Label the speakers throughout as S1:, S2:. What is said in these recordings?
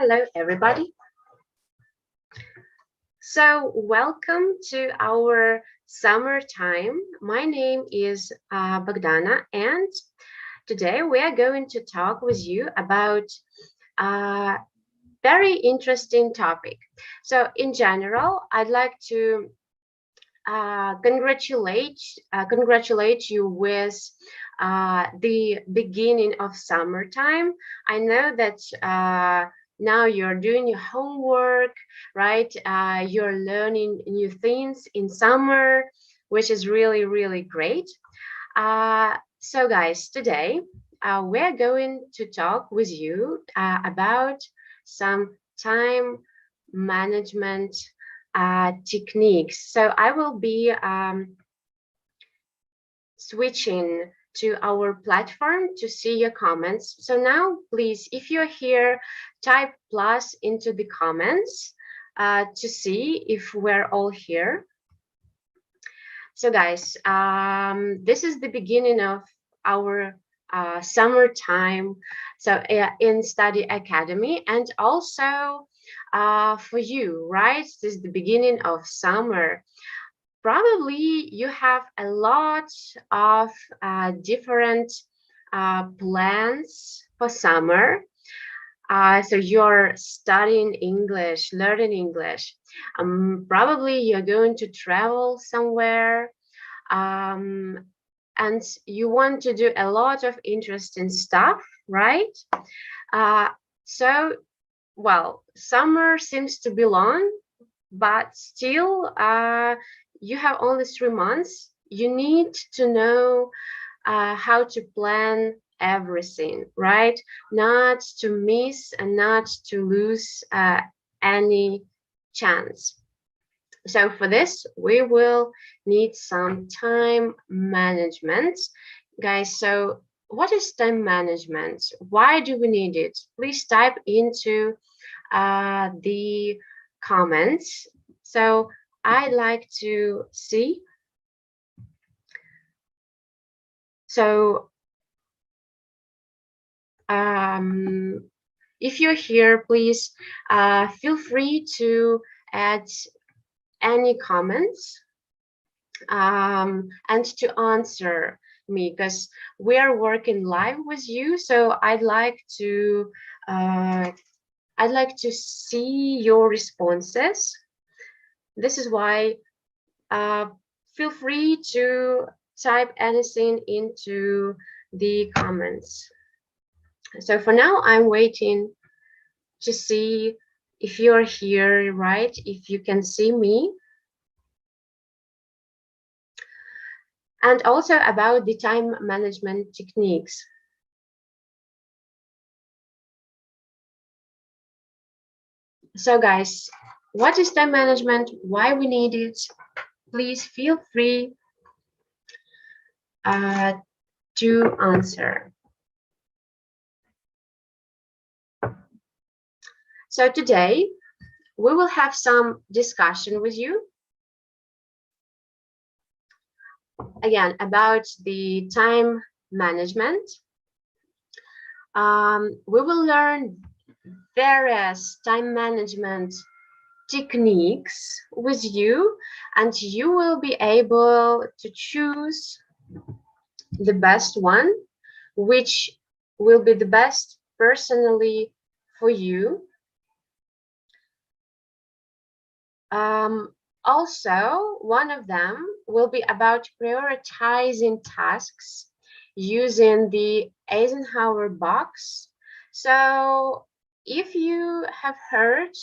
S1: Hello, everybody. So welcome to our summertime. My name is Bogdana, and today we are going to talk with you about a very interesting topic. So in general, I'd like to congratulate you with the beginning of summertime. I know that now you're doing your homework, right? You're learning new things in summer, which is really, really great. So guys, today we're going to talk with you about some time management techniques. So I will be switching to our platform to see your comments. So now, please, if you're here, type plus into the comments to see if we're all here. So guys, this is the beginning of our summertime. So in Study Academy, and also for you, right? This is the beginning of summer. Probably you have a lot of different plans for summer. So you're studying English, learning English. Probably you're going to travel somewhere, and you want to do a lot of interesting stuff, right? So, well, summer seems to be long, but still, you have only 3 months. You need to know how to plan everything, right? Not to miss and not to lose any chance. So for this, we will need some time management. Guys, so what is time management? Why do we need it? Please type into the comments. So I'd like to see. So if you're here, please feel free to add any comments and to answer me, because we are working live with you. So I'd like to see your responses. This is why feel free to type anything into the comments. So for now, I'm waiting to see if you're here, right? If you can see me. And also about the time management techniques. So guys, what is time management? Why we need it? Please feel free to answer. So today, we will have some discussion with you. Again, about the time management. We will learn various time management techniques with you, and you will be able to choose the best one, which will be the best personally for you. Also, one of them will be about prioritizing tasks using the Eisenhower box. So if you have heard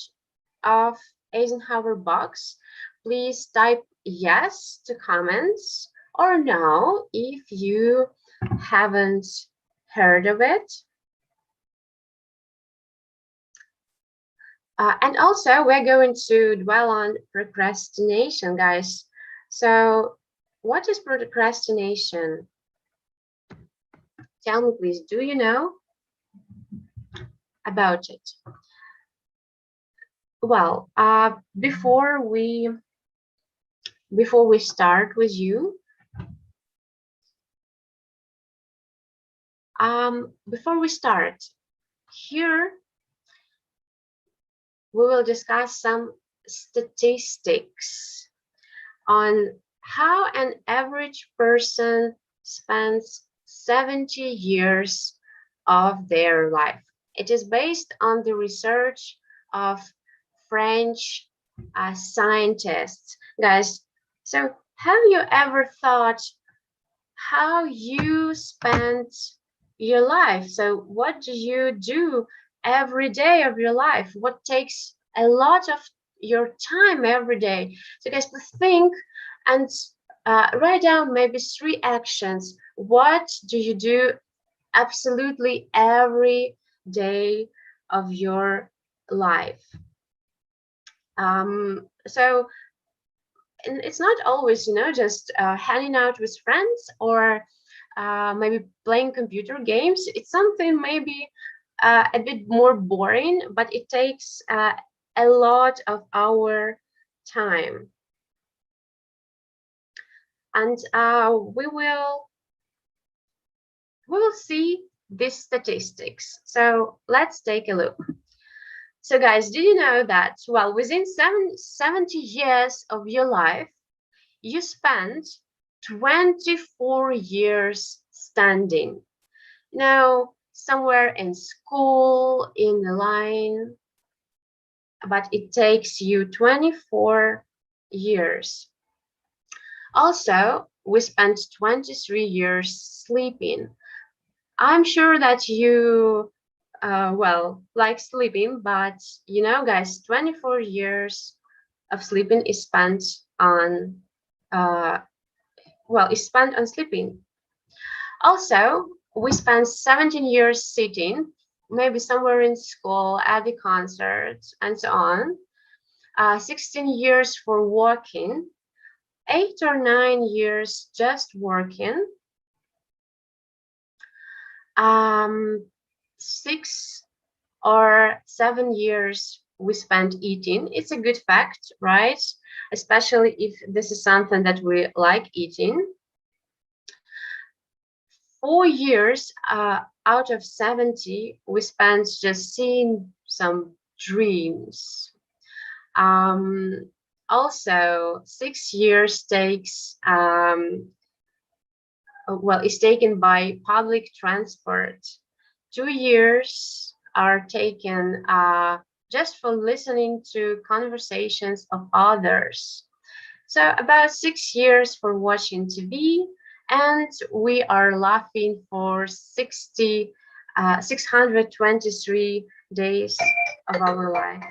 S1: of Eisenhower box, please type yes to comments, or no if you haven't heard of it. And also, we're going to dwell on procrastination, guys. So what is procrastination? Tell me, please, do you know about it? Well, before we start with you, before we start, here we will discuss some statistics on how an average person spends 70 years of their life. It is based on the research of French scientists. Guys, so have you ever thought how you spend your life? So what do you do every day of your life? What takes a lot of your time every day? So guys, think and write down maybe 3 actions. What do you do absolutely every day of your life? So and it's not always, just hanging out with friends or maybe playing computer games. It's something maybe a bit more boring, but it takes a lot of our time. And we will see these statistics. So let's take a look. So guys, do you know that, well, within 70 years of your life, you spend 24 years standing. Now, somewhere in school, in the line, but it takes you 24 years. Also, we spent 23 years sleeping. I'm sure that you, like sleeping, but guys, 24 years of sleeping is spent on is spent on sleeping. Also, we spent 17 years sitting, maybe somewhere in school, at the concerts, and so on. 16 years for walking, 8 or 9 years just working, 6 or 7 years we spent eating. It's a good fact, right? Especially if this is something that we like eating. 4 years out of 70 we spent just seeing some dreams. Also, 6 years takes is taken by public transport. 2 years are taken just for listening to conversations of others. So about 6 years for watching TV, and we are laughing for 623 days of our life.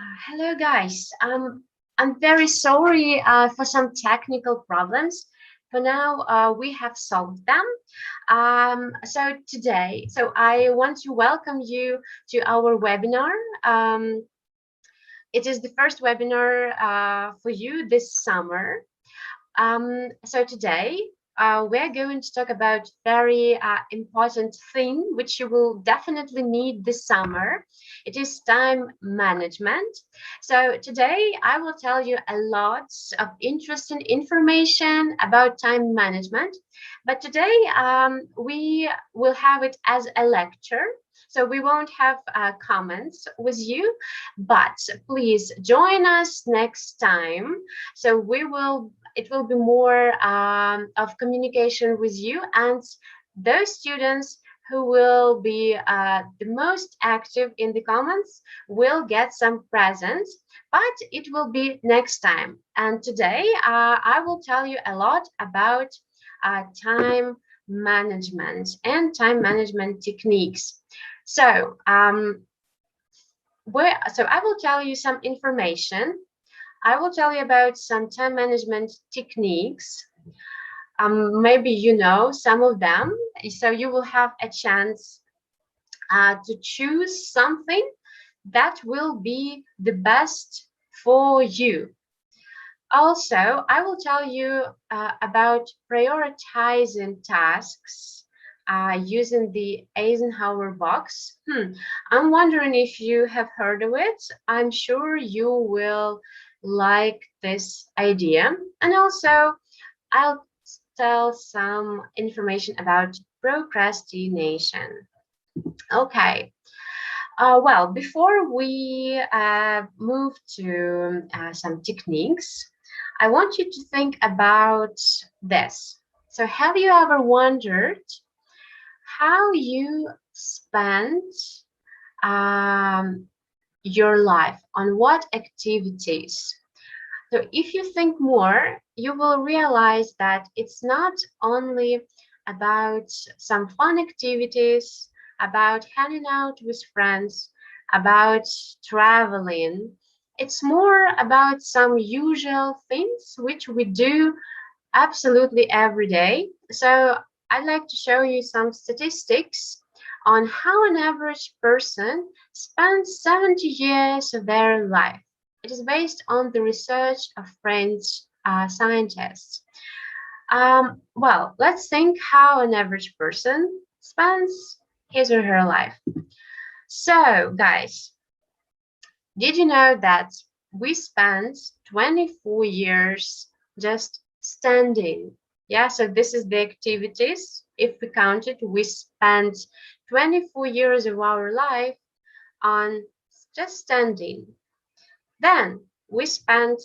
S1: Hello, guys. I'm very sorry for some technical problems. For now, we have solved them. So I want to welcome you to our webinar. It is the first webinar for you this summer. So today we're going to talk about very important thing which you will definitely need this summer. It is time management. So today I will tell you a lot of interesting information about time management. But today we will have it as a lecture. So we won't have comments with you, but please join us next time. So it will be more of communication with you and those students who will be the most active in the comments will get some presents, but it will be next time. And today I will tell you a lot about time management and time management techniques. So I will tell you some information. I will tell you about some time management techniques. Maybe you know some of them, so you will have a chance to choose something that will be the best for you. Also, I will tell you about prioritizing tasks using the Eisenhower box. I'm wondering if you have heard of it. I'm sure you will like this idea. And also, I'll tell some information about procrastination. Okay. Well, before we move to some techniques, I want you to think about this. So, have you ever wondered how you spend your life, on what activities? So if you think more, you will realize that it's not only about some fun activities, about hanging out with friends, about traveling. It's more about some usual things which we do absolutely every day. So I'd like to show you some statistics on how an average person spends 70 years of their life. It is based on the research of French scientists. Well, let's think how an average person spends his or her life. So, guys, did you know that we spent 24 years just standing? Yeah, so this is the activities. If we count it, we spent 24 years of our life on just standing. Then we spent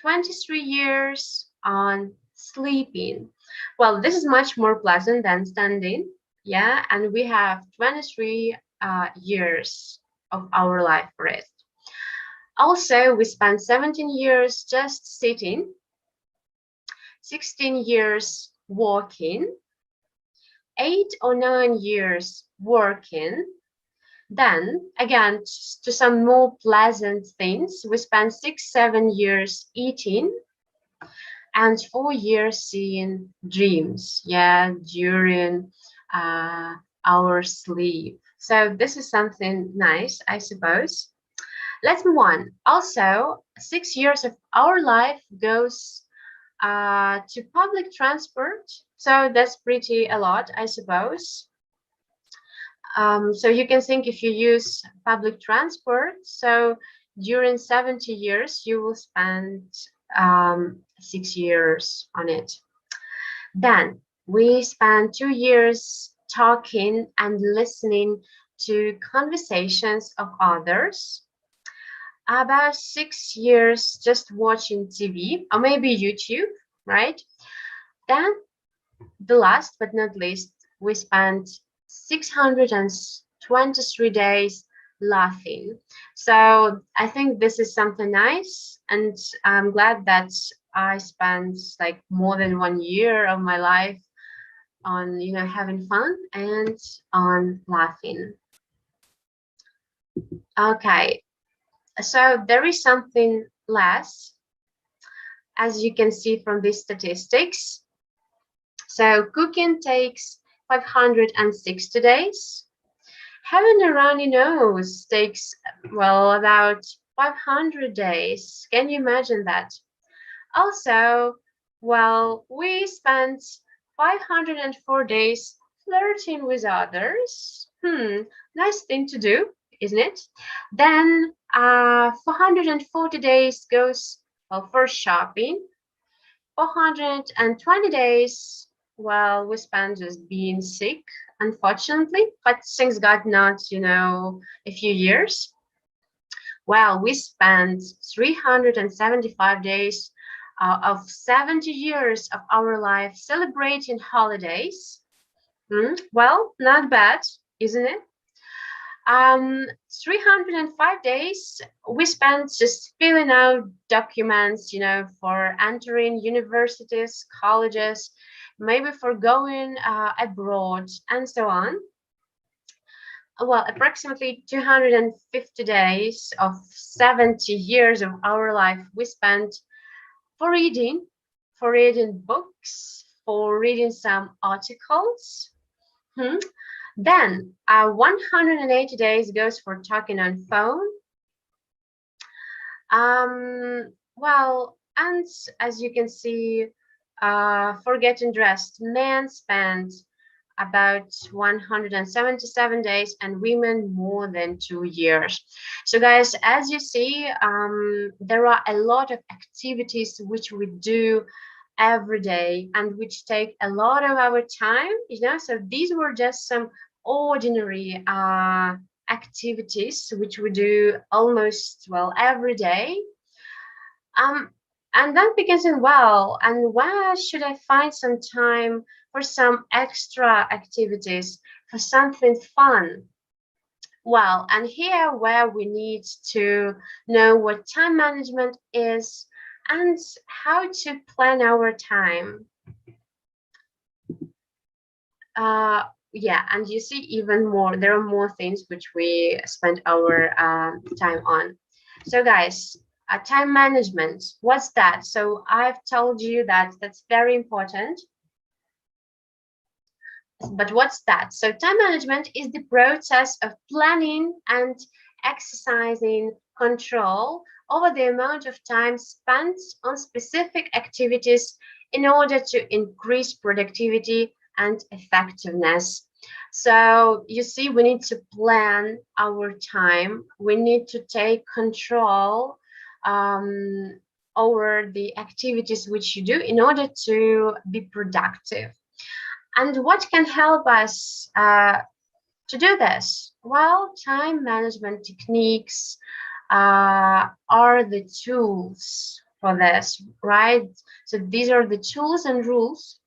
S1: 23 years on sleeping. Well, this is much more pleasant than standing. Yeah, and we have 23 years of our life for it. Also, we spent 17 years just sitting, 16 years walking, 8 or 9 years working. Then, again, to some more pleasant things, we spent 6, 7 years eating and 4 years seeing dreams, yeah, during our sleep. So this is something nice, I suppose. Let's move on. Also, 6 years of our life goes to public transport. So that's pretty a lot, I suppose. So you can think if you use public transport, so during 70 years, you will spend 6 years on it. Then we spend 2 years talking and listening to conversations of others. About 6 years just watching TV or maybe YouTube, right? Then the last but not least, we spent 623 days laughing. So I think this is something nice, and I'm glad that I spent like more than 1 year of my life on having fun and on laughing. Okay, So there is something less, as you can see from these statistics. So cooking takes 560 days. Having a runny nose takes, well, about 500 days. Can you imagine that? Also, well, we spent 504 days flirting with others. Nice thing to do, isn't it? Then 440 days goes, well, for shopping. 420 days, well, we spent just being sick, unfortunately, but things got not, a few years. Well, we spent 375 days of 70 years of our life celebrating holidays. Well, not bad, isn't it? 305 days we spent just filling out documents, for entering universities, colleges, maybe for going abroad, and so on. Well, approximately 250 days of 70 years of our life we spent for reading books, for reading some articles. Then 180 days goes for talking on phone. Well, and as you can see, for getting dressed, men spend about 177 days and women more than 2 years. So guys, as you see, there are a lot of activities which we do every day and which take a lot of our time, so these were just some ordinary activities which we do almost, well, every day. And then begins, well, and where should I find some time for some extra activities, for something fun? Well, and here where we need to know what time management is and how to plan our time. Yeah, and you see even more, there are more things which we spend our time on. So guys, time management, what's that? So I've told you that that's very important. But what's that? So time management is the process of planning and exercising control over the amount of time spent on specific activities in order to increase productivity and effectiveness. So you see, we need to plan our time. We need to take control over the activities which you do in order to be productive. And what can help us to do this? Well, time management techniques are the tools for this, right? So these are the tools and rules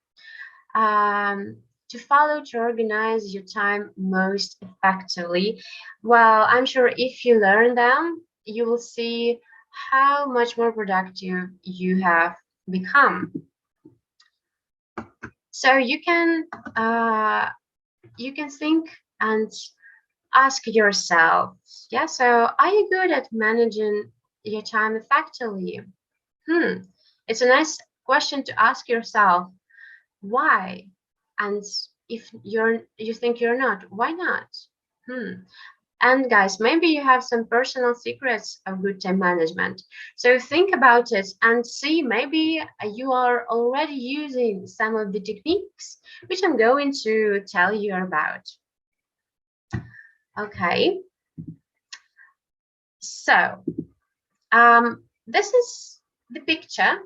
S1: to follow to organize your time most effectively. Well, I'm sure if you learn them, you will see how much more productive you have become. So you can think and ask yourself, yeah, so are you good at managing your time effectively? It's a nice question to ask yourself. Why? And if you think you're not, why not? And guys, maybe you have some personal secrets of good time management. So think about it and see, maybe you are already using some of the techniques which I'm going to tell you about. Okay. So this is the picture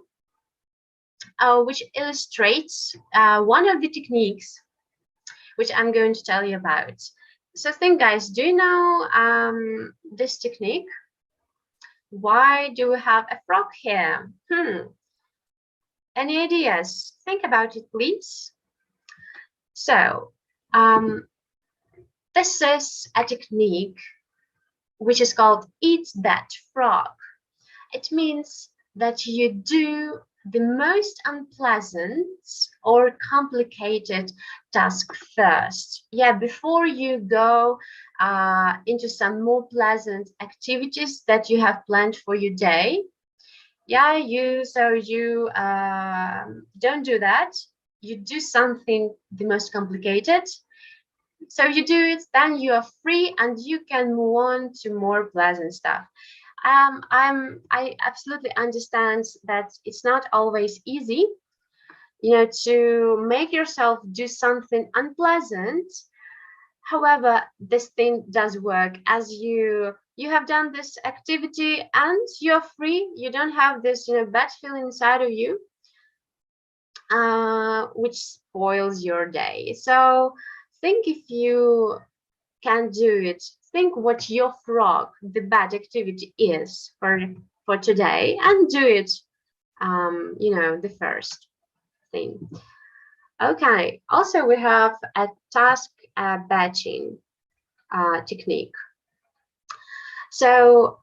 S1: which illustrates one of the techniques which I'm going to tell you about. So think, guys, do you know this technique? Why do we have a frog here? Any ideas? Think about it, please. So this is a technique which is called eat that frog. It means that you do the most unpleasant or complicated task first. Yeah, before you go into some more pleasant activities that you have planned for your day. Yeah, you don't do that. You do something the most complicated. So you do it, then you are free and you can move on to more pleasant stuff. I absolutely understand that it's not always easy, to make yourself do something unpleasant. However, this thing does work, as you have done this activity and you're free. You don't have this, bad feeling inside of you, which spoils your day. So think if you can do it. Think what your frog, the bad activity is for today, and do it. The first thing. Okay. Also, we have a task batching technique. So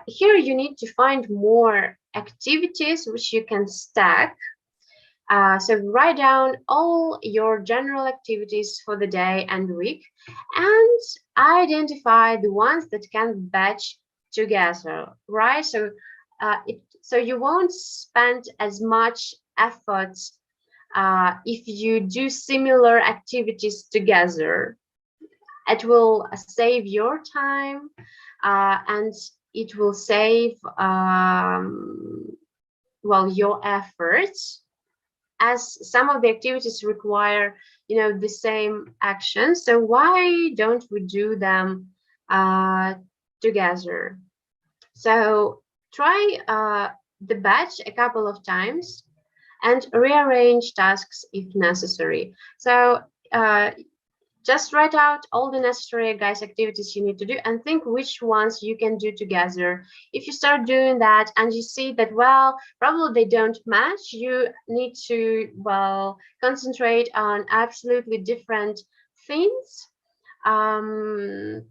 S1: here you need to find more activities which you can stack. So write down all your general activities for the day and week and identify the ones that can batch together, right? So you won't spend as much effort if you do similar activities together. It will save your time and it will save your efforts, as some of the activities require the same action. So why don't we do them together? So try the batch a couple of times and rearrange tasks if necessary. So just write out all the necessary guys activities you need to do and think which ones you can do together. If you start doing that and you see that, probably they don't match, you need to, concentrate on absolutely different things. Then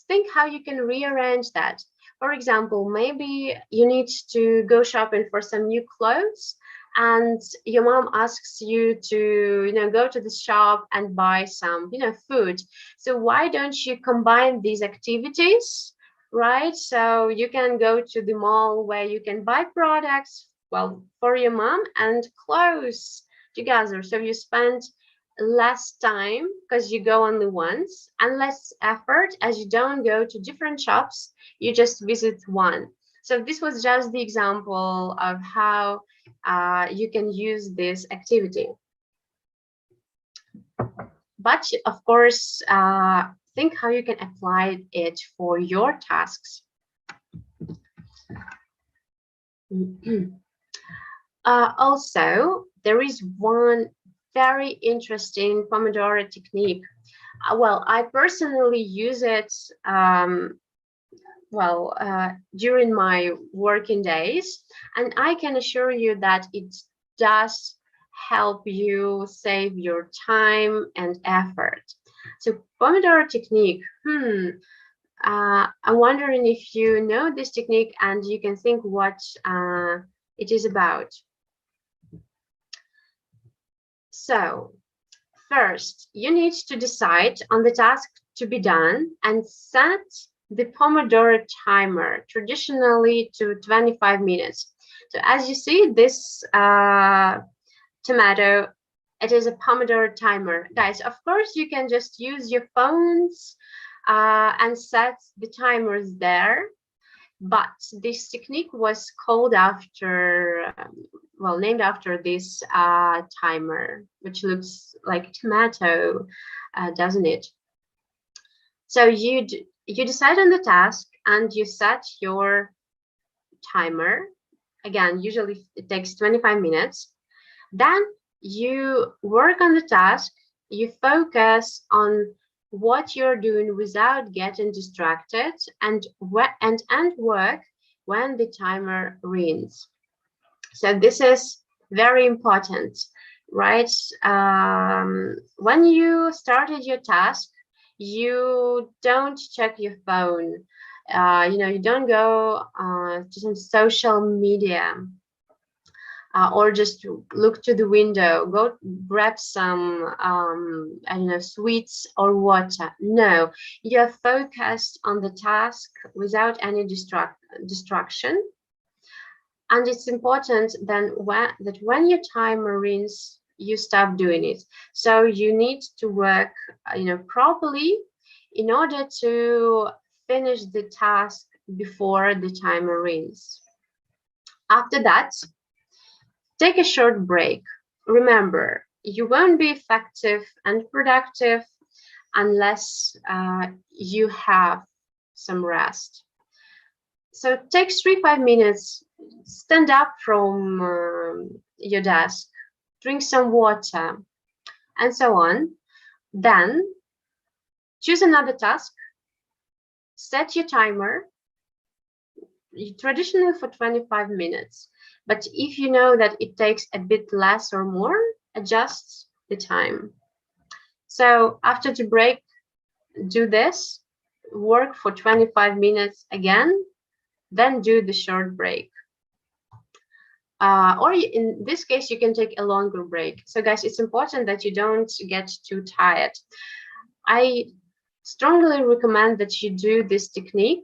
S1: think how you can rearrange that. For example, maybe you need to go shopping for some new clothes and your mom asks you to go to the shop and buy some food. So why don't you combine these activities, right? So you can go to the mall where you can buy products for your mom and clothes together, so you spend less time because you go only once, and less effort as you don't go to different shops, you just visit one. So this was just the example of how you can use this activity. But of course, think how you can apply it for your tasks. Also, there is one very interesting Pomodoro technique. I personally use it during my working days, and I can assure you that it does help you save your time and effort. So Pomodoro technique, I'm wondering if you know this technique and you can think what it is about. So first, you need to decide on the task to be done and set the Pomodoro timer, traditionally to 25 minutes. So as you see, this tomato, it is a Pomodoro timer. Guys, of course, you can just use your phones and set the timers there. But this technique was called after, named after this timer, which looks like tomato, doesn't it? So you decide on the task and you set your timer. Again, usually it takes 25 minutes. Then you work on the task, you focus on what you're doing without getting distracted, and work when the timer rings. So this is very important, right? When you started your task, you don't check your phone. You don't go to some social media. or just look to the window, go grab some, I don't know, sweets or water. No, you're focused on the task without any distraction. And it's important then that when your timer rings, you stop doing it. So you need to work, properly in order to finish the task before the timer rings. After that, take a short break. Remember, you won't be effective and productive unless you have some rest. So take 3-5 minutes, stand up from your desk, drink some water, and so on. Then choose another task, set your timer, traditionally for 25 minutes. But if you know that it takes a bit less or more, adjust the time. So after the break, do this, work for 25 minutes again, then do the short break. Or in this case, you can take a longer break. So guys, it's important that you don't get too tired. I strongly recommend that you do this technique.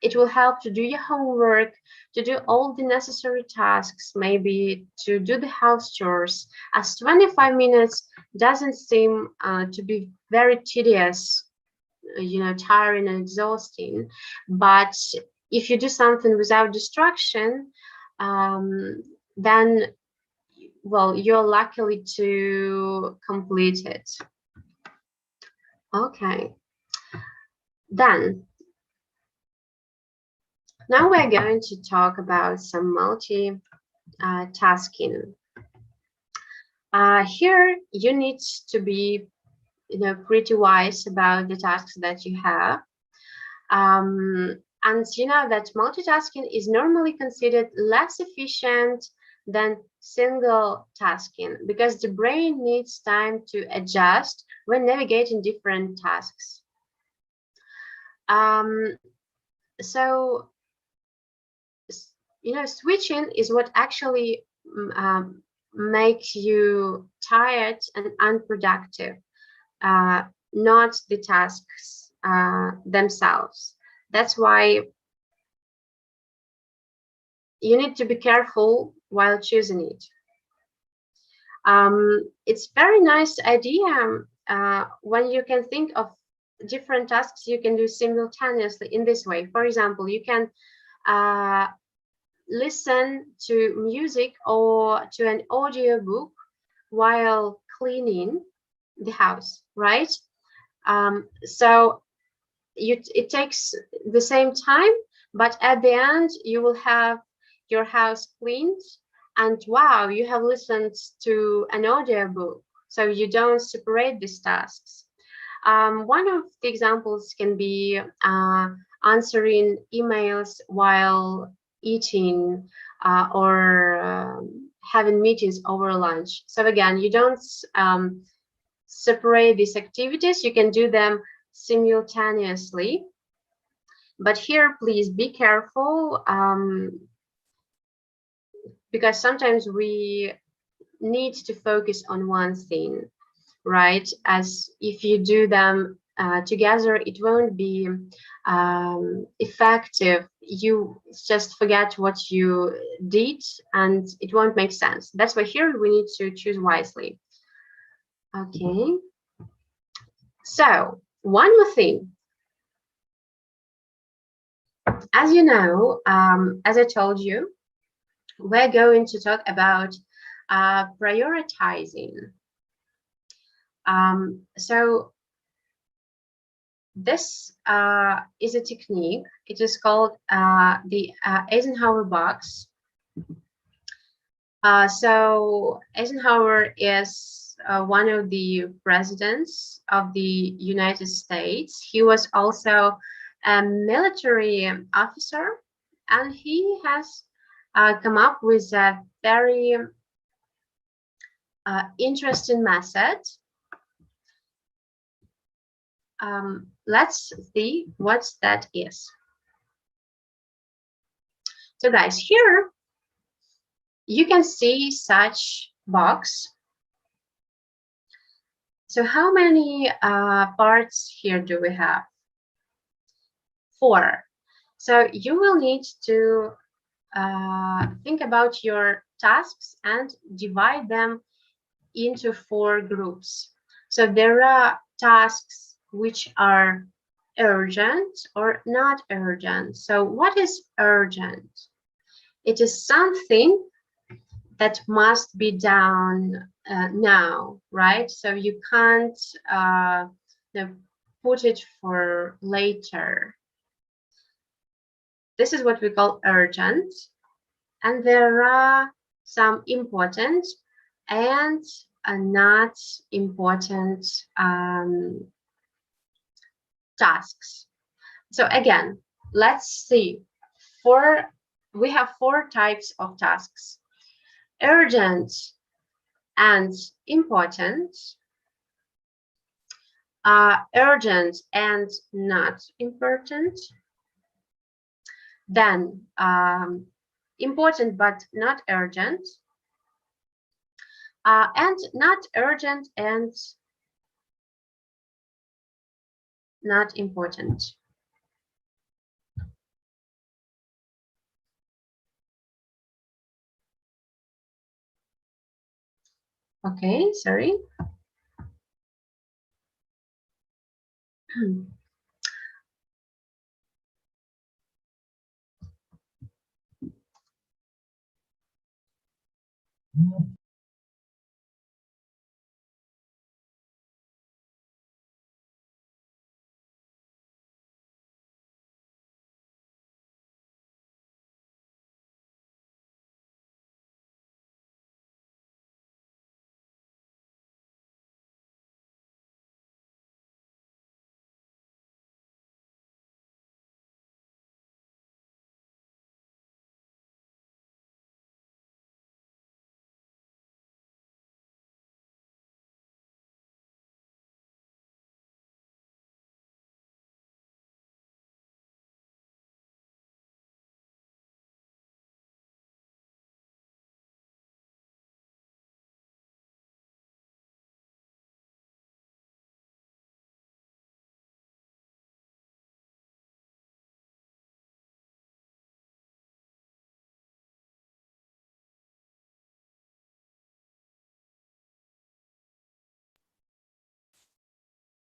S1: It will help to do your homework, to do all the necessary tasks, maybe to do the house chores, as 25 minutes doesn't seem to be very tedious, tiring and exhausting. But if you do something without distraction, then, well, you're lucky to complete it. Okay. Then, now we're going to talk about some multi-tasking. Here, you need to be, pretty wise about the tasks that you have. And you know that multitasking is normally considered less efficient than single tasking because the brain needs time to adjust when navigating different tasks. So, switching is what actually makes you tired and unproductive, not the tasks themselves. That's why you need to be careful while choosing it. It's very nice idea when you can think of different tasks you can do simultaneously in this way. For example, you can listen to music or to an audiobook while cleaning the house, right? So it takes the same time, but at the end you will have your house cleaned, and wow, you have listened to an audiobook. So you don't separate these tasks. One of the examples can be answering emails while eating or having meetings over lunch. So again, you don't separate these activities. You can do them simultaneously. But here, please be careful because sometimes we need to focus on one thing, right? As if you do them together, it won't be effective. You just forget what you did and it won't make sense. That's why here we need to choose wisely. Okay. So one more thing. As you know, as I told you, we're going to talk about prioritizing. So this is a technique. It is called the Eisenhower box. So Eisenhower is one of the presidents of the United States. He was also a military officer, and he has come up with a very interesting method. Let's see what that is. So guys, here you can see such box. So how many parts here do we have? 4. So you will need to think about your tasks and divide them into 4 groups. So there are tasks which are urgent or not urgent. So what is urgent? It is something that must be done now, right? So you can't put it for later. This is what we call urgent. And there are some important and not important tasks. So again, let's see. We have 4 types of tasks: urgent and important, urgent and not important, then important but not urgent, and not urgent and not important. Okay, sorry.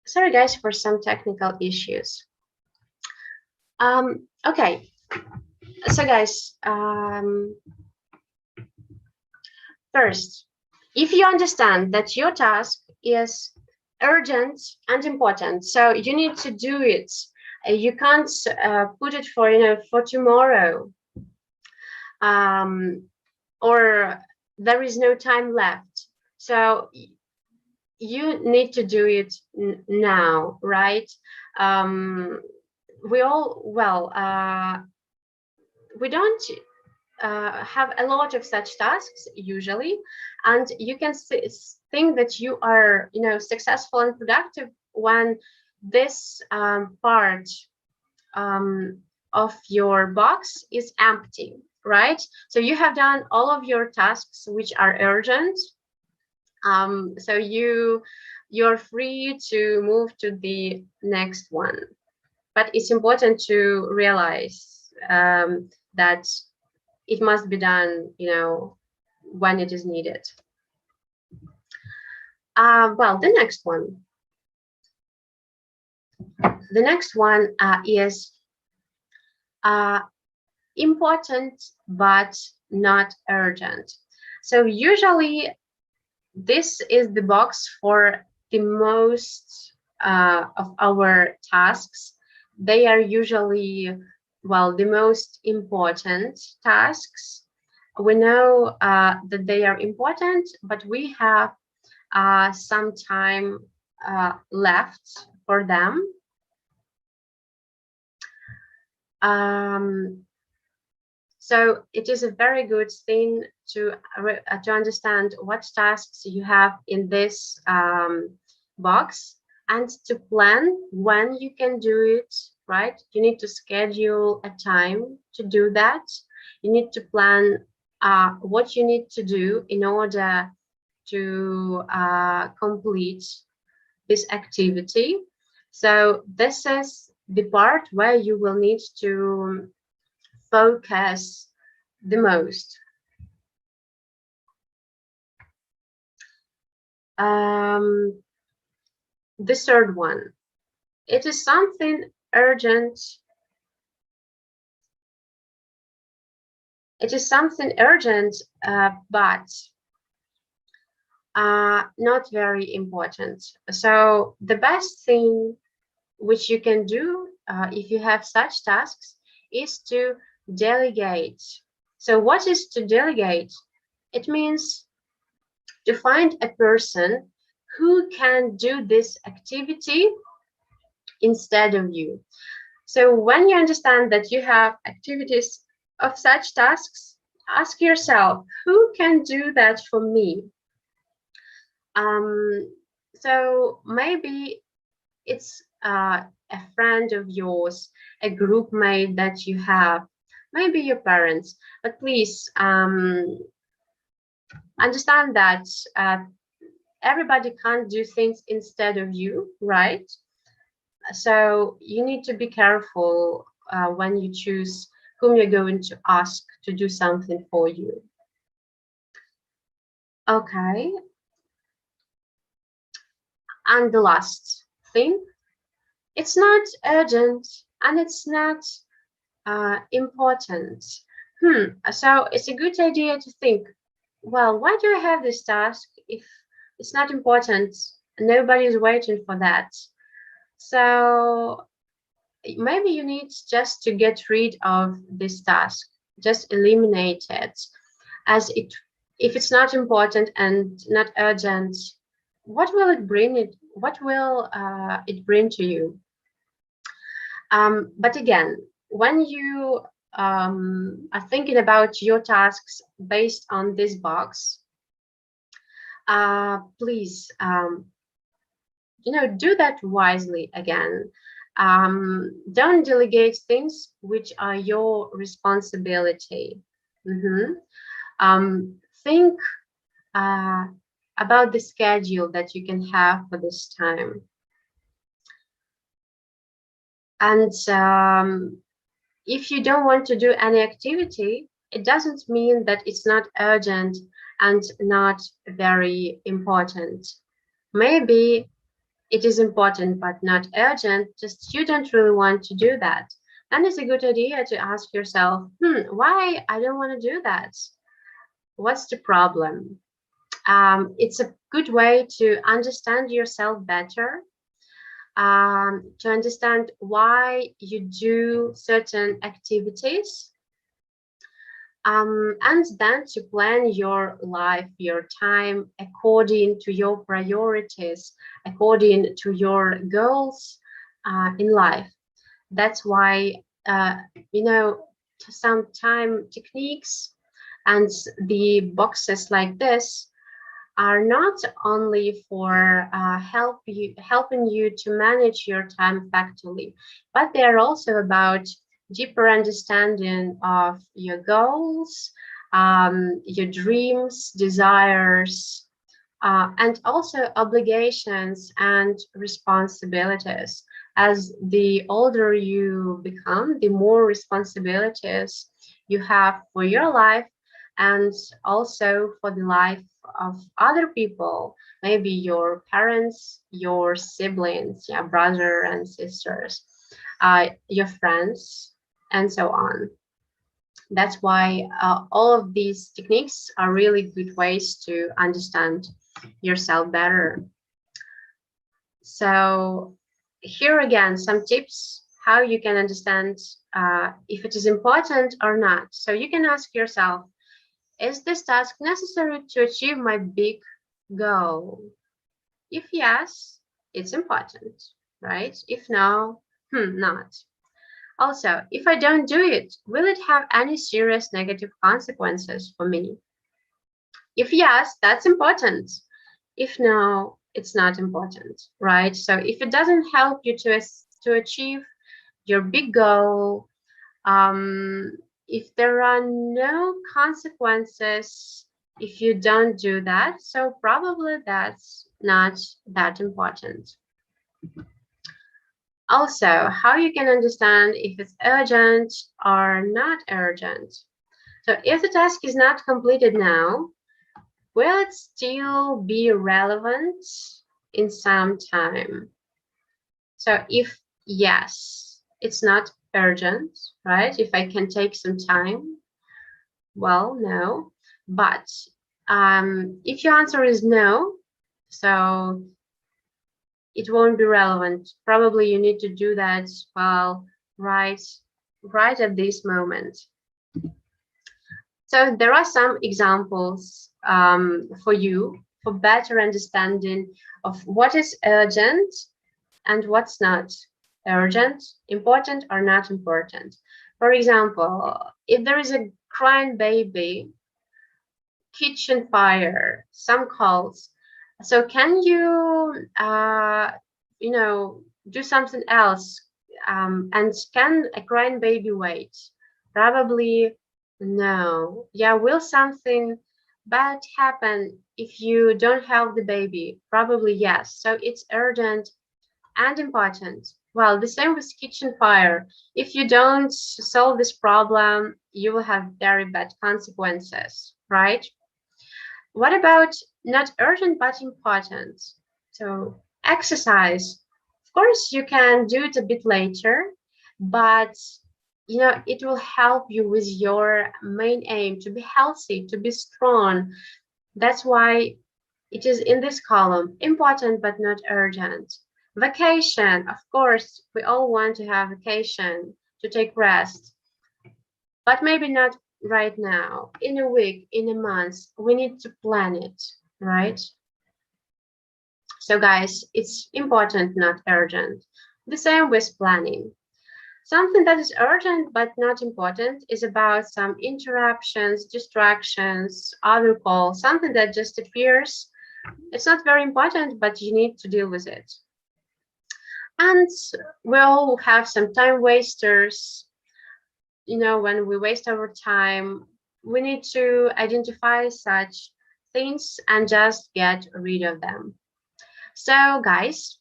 S1: Sorry guys for some technical issues. Okay, so guys, first, if you understand that your task is urgent and important, so you need to do it, you can't put it for for tomorrow, or there is no time left, so you need to do it now, right? We all, well, we don't have a lot of such tasks usually, and you can think that you are successful and productive when this part of your box is empty, right? So you have done all of your tasks which are urgent, so you're free to move to the next one. But it's important to realize that it must be done, when it is needed. Well, the next one. The next one is important but not urgent. So usually this is the box for the most of our tasks. They are usually, well, the most important tasks. We know that they are important, but we have some time left for them. So it is a very good thing to understand what tasks you have in this box and to plan when you can do it, right? You need to schedule a time to do that. You need to plan what you need to do in order to complete this activity. So this is the part where you will need to focus the most. The third one, it is something urgent. It is something urgent, but not very important. So the best thing which you can do if you have such tasks is to delegate. So what is to delegate? It means to find a person who can do this activity instead of you. So when you understand that you have activities of such tasks, ask yourself, who can do that for me? So maybe it's a friend of yours, a group mate that you have, maybe your parents, but please understand that everybody can't do things instead of you, right? So you need to be careful when you choose whom you're going to ask to do something for you. Okay. And the last thing, it's not urgent and it's not important. So it's a good idea to think, well, why do I have this task if it's not important? Nobody is waiting for that. So maybe you need just to get rid of this task, just eliminate it, as it, if it's not important and not urgent, what will it bring it? What will it bring to you? But again, when you are thinking about your tasks based on this box, please, do that wisely again. Don't delegate things which are your responsibility. Think about the schedule that you can have for this time. And if you don't want to do any activity, it doesn't mean that it's not urgent and not very important. Maybe it is important but not urgent, just you don't really want to do that. Then it's a good idea to ask yourself, why I don't want to do that? What's the problem? It's a good way to understand yourself better, to understand why you do certain activities, and then to plan your life, your time according to your priorities, according to your goals in life. That's why, some time techniques and the boxes like this are not only for helping you to manage your time effectively, but they're also about deeper understanding of your goals, your dreams, desires, and also obligations and responsibilities. As the older you become, the more responsibilities you have for your life and also for the life of other people, maybe your parents, your siblings, brother and sisters, your friends, and so on. That's why all of these techniques are really good ways to understand yourself better. So here again, some tips how you can understand if it is important or not. So you can ask yourself, is this task necessary to achieve my big goal? If yes, it's important, right? If no, not. Also, if I don't do it, will it have any serious negative consequences for me? If yes, that's important. If no, it's not important, right? So if it doesn't help you to achieve your big goal, if there are no consequences if you don't do that, so probably that's not that important. Also, how you can understand if it's urgent or not urgent. So if the task is not completed now, will it still be relevant in some time? So if yes, it's not urgent, right? If I can take some time, well, no. But if your answer is no, so it won't be relevant. Probably you need to do that, well, right at this moment. So there are some examples for you for better understanding of what is urgent and what's not urgent, important or not important. For example, if there is a crying baby, kitchen fire, some calls. So can you, do something else? And can a crying baby wait? Probably no. Yeah, will something bad happen if you don't help the baby? Probably yes. So it's urgent and important. Well, the same with kitchen fire. If you don't solve this problem, you will have very bad consequences, right? What about not urgent but important? So exercise. Of course, you can do it a bit later, but it will help you with your main aim to be healthy, to be strong. That's why it is in this column, important but not urgent. Vacation, of course, we all want to have vacation, to take rest, but maybe not right now. In a week, in a month, we need to plan it, right? So guys, it's important, not urgent. The same with planning. Something that is urgent but not important is about some interruptions, distractions, other calls, something that just appears. It's not very important, but you need to deal with it. And we all have some time wasters. When we waste our time, we need to identify such things and just get rid of them. So guys,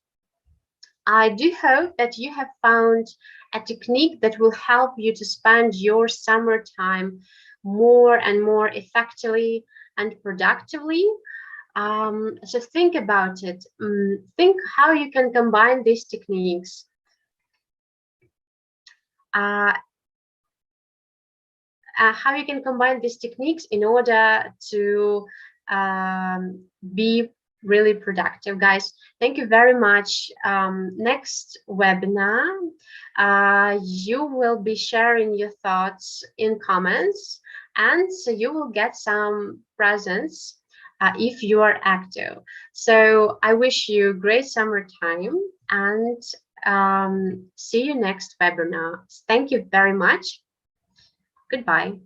S1: I do hope that you have found a technique that will help you to spend your summertime more and more effectively and productively. So think about it. Think how you can combine these techniques. Uh, how you can combine these techniques in order to be really productive. Guys, thank you very much. Next webinar, you will be sharing your thoughts in comments, and so you will get some presents if you are active. So I wish you great summertime, and see you next webinar. Thank you very much. Goodbye.